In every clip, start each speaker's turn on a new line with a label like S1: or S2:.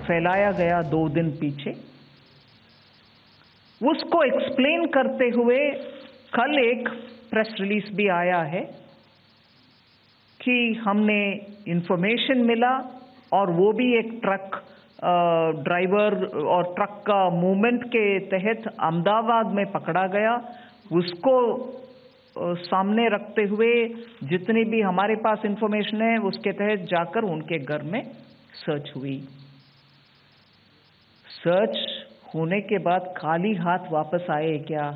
S1: फैलाया गया 2 दिन पीछे, उसको एक्सप्लेन करते हुए कल एक प्रेस रिलीज भी आया है कि हमने इंफॉर्मेशन मिला और वो भी एक ट्रक ड्राइवर और ट्रक का मूवमेंट के तहत अहमदाबाद में पकड़ा गया। उसको सामने रखते हुए जितनी भी हमारे पास इंफॉर्मेशन है उसके तहत जाकर उनके घर में सर्च हुई। सर्च होने के बाद खाली हाथ वापस आए क्या?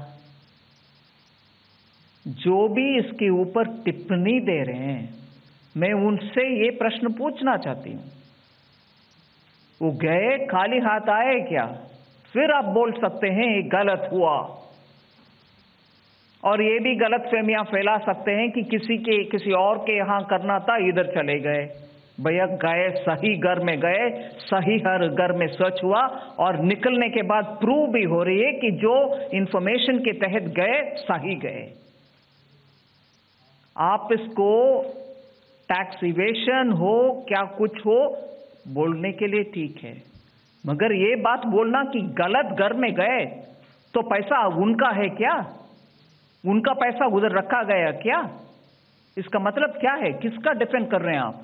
S1: जो भी इसके ऊपर टिप्पणी दे रहे हैं, मैं उनसे ये प्रश्न पूछना चाहती हूं, वो गए खाली हाथ आए क्या? फिर आप बोल सकते हैं ये गलत हुआ, और ये भी गलतफहमियां फैला सकते हैं कि किसी और के यहां करना था, इधर चले गए। भैया गए, सही घर में गए, सही हर घर में सर्च हुआ और निकलने के बाद प्रूव भी हो रही है कि जो इंफॉर्मेशन के तहत गए सही गए। आप इसको टैक्स इवेशन हो क्या कुछ हो बोलने के लिए ठीक है, मगर ये बात बोलना कि गलत घर में गए तो पैसा उनका है क्या? उनका पैसा उधर रखा गया क्या? इसका मतलब क्या है? किसका डिफेंड कर रहे हैं आप?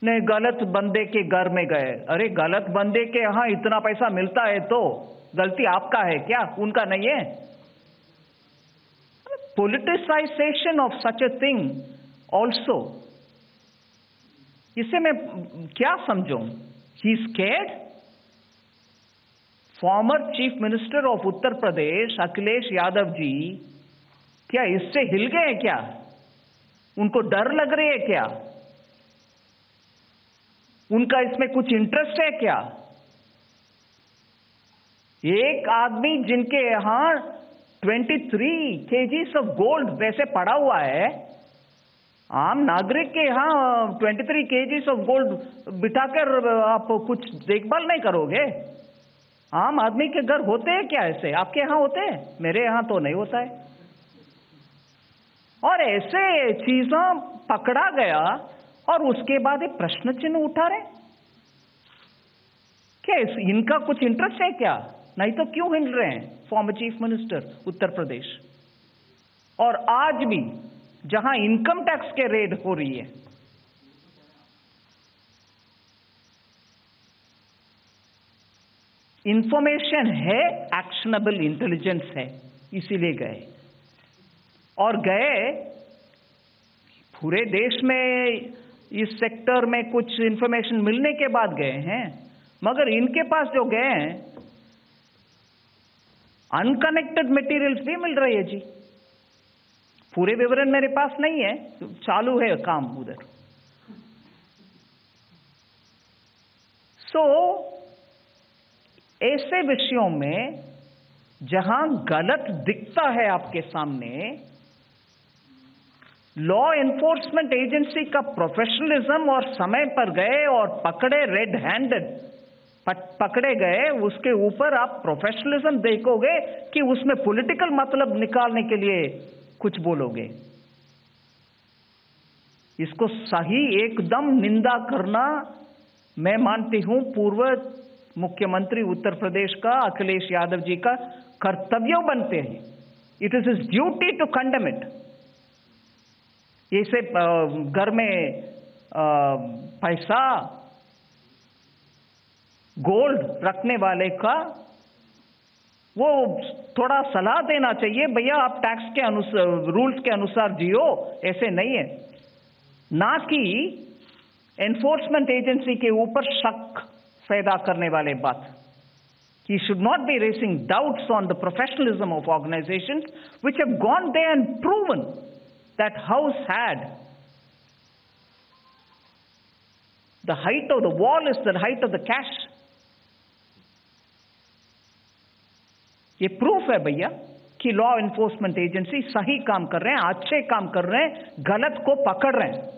S1: नहीं, गलत बंदे के घर में गए। अरे गलत बंदे के यहां इतना पैसा मिलता है तो गलती आपका है क्या? उनका नहीं है? Politicization of such a thing also, इसे मैं क्या समझूं? He scared? Former chief minister of Uttar Pradesh Akhilesh Yadav ji क्या इससे हिल गए क्या? उनको डर लग रही है क्या? उनका इसमें कुछ इंटरेस्ट है क्या? एक आदमी जिनके यहां 23 kgs ऑफ गोल्ड वैसे पड़ा हुआ है, आम नागरिक के यहां 23 kgs ऑफ गोल्ड बिठाकर आप कुछ देखभाल नहीं करोगे? आम आदमी के घर होते हैं क्या ऐसे? आपके यहां होते हैं? मेरे यहां तो नहीं होता है। और ऐसे चीजों पकड़ा गया और उसके बाद ये प्रश्न चिन्ह उठा रहे क्या? इनका कुछ इंटरेस्ट है क्या? नहीं तो क्यों हिल रहे हैं farmer chief minister Uttar Pradesh? और आज भी जहां इनकम टैक्स के रेड हो रही है, इंफॉर्मेशन है, एक्शनेबल इंटेलिजेंस है, इसीलिए गए। और गए पूरे देश में इस सेक्टर में कुछ इंफॉर्मेशन मिलने के बाद गए हैं, मगर इनके पास जो गए हैं अनकनेक्टेड मटेरियल्स भी मिल रही है जी। पूरे विवरण मेरे पास नहीं है, चालू है काम उधर। ऐसे विषयों में जहां गलत दिखता है आपके सामने, लॉ एनफोर्समेंट एजेंसी का प्रोफेशनलिज्म और समय पर गए और पकड़े, रेड हैंडेड पकड़े गए, उसके ऊपर आप प्रोफेशनलिज्म देखोगे कि उसमें पॉलिटिकल मतलब निकालने के लिए कुछ बोलोगे? इसको सही एकदम निंदा करना मैं मानती हूं पूर्व मुख्यमंत्री उत्तर प्रदेश का अखिलेश यादव जी का कर्तव्य बनते हैं। It is his duty to condemn it. ऐसे घर में पैसा गोल्ड रखने वाले का वो थोड़ा सलाह देना चाहिए, भैया आप टैक्स के अनुसार, रूल्स के अनुसार जियो, ऐसे नहीं है। ना कि एनफोर्समेंट एजेंसी के ऊपर शक पैदा करने वाले बात। He should not be raising doubts on the professionalism of organizations which have gone there and proven that house had the height of the wall is the height of the cash. ये proof है भैया कि law enforcement agency सही काम कर रहे हैं, अच्छे काम कर रहे हैं, गलत को पकड़ रहे हैं।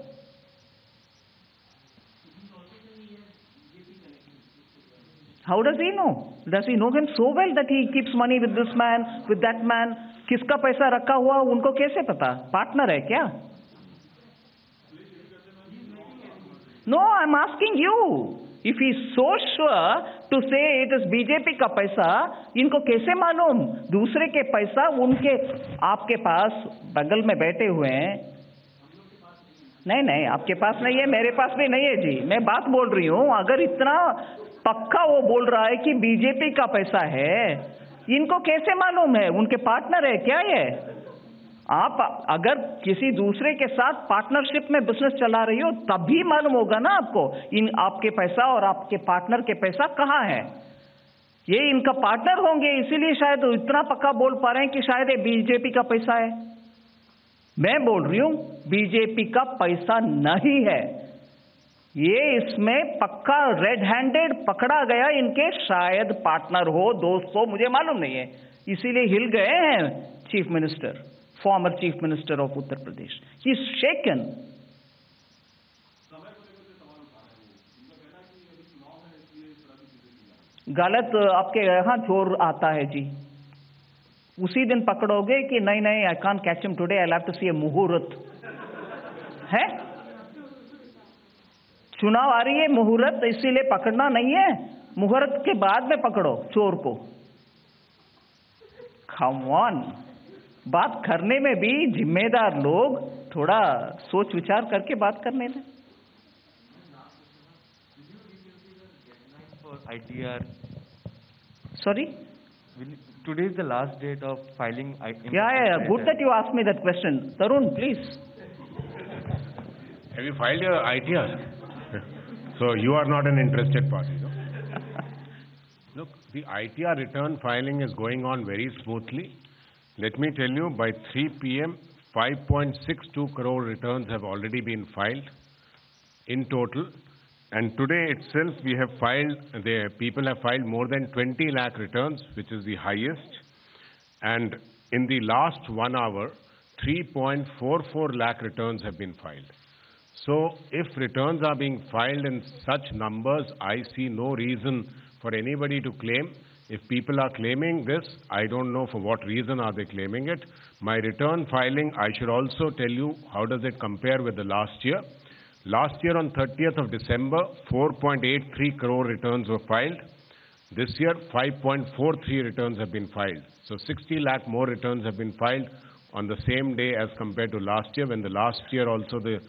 S1: How does he know? Does he know him so well that he keeps money with this man, with that man? किसका पैसा रखा हुआ उनको कैसे पता? पार्टनर है क्या? No, I'm asking you. If he is so sure to say it is BJP का पैसा, इनको कैसे मालूम दूसरे के पैसा उनके आपके पास बगल में बैठे हुए हैं? नहीं, आपके पास नहीं है, मेरे पास भी नहीं है जी। मैं बात बोल रही हूँ, अगर इतना पक्का वो बोल रहा है कि बीजेपी का पैसा है, इनको कैसे मालूम है? उनके पार्टनर है क्या ये? आप अगर किसी दूसरे के साथ पार्टनरशिप में बिजनेस चला रही हो तभी मालूम होगा ना आपको इन आपके पैसा और आपके पार्टनर के पैसा कहाँ है। ये इनका पार्टनर होंगे, इसीलिए शायद इतना पक्का बोल पा रहे हैं कि शायद ये बीजेपी का पैसा है। मैं बोल रही हूं बीजेपी का पैसा नहीं है ये, इसमें पक्का रेड हैंडेड पकड़ा गया, इनके शायद पार्टनर हो, दोस्त हो, मुझे मालूम नहीं है, इसीलिए हिल गए हैं chief minister, former chief minister of Uttar Pradesh. He is shaken. गलत आपके यहाँ चोर आता है जी, उसी दिन पकड़ोगे कि नहीं I can't catch him today, I'll have to see a मुहूर्त है। चुनाव आ रही है, मुहूर्त इसीलिए पकड़ना नहीं है, मुहूर्त के बाद में पकड़ो चोर को। Come on, बात करने में भी जिम्मेदार लोग थोड़ा सोच विचार करके बात करने दें।
S2: ITR.
S1: Sorry?
S2: Today is the last date of filing.
S1: Yeah. Good that you asked me that question. Tarun, please.
S3: Have you filed your ITR? So you are not an interested party, no? Look, the ITR return filing is going on very smoothly. Let me tell you, by 3 p.m., 5.62 crore returns have already been filed in total. And today itself, people have filed more than 20 lakh returns, which is the highest. And in the last 1 hour, 3.44 lakh returns have been filed. So if returns are being filed in such numbers, I see no reason for anybody to claim. If people are claiming this, I don't know for what reason are they claiming it. My return filing, I should also tell you how does it compare with the last year. Last year on 30th of December, 4.83 crore returns were filed. This year, 5.43 returns have been filed. So 60 lakh more returns have been filed on the same day as compared to last year, when the last year also the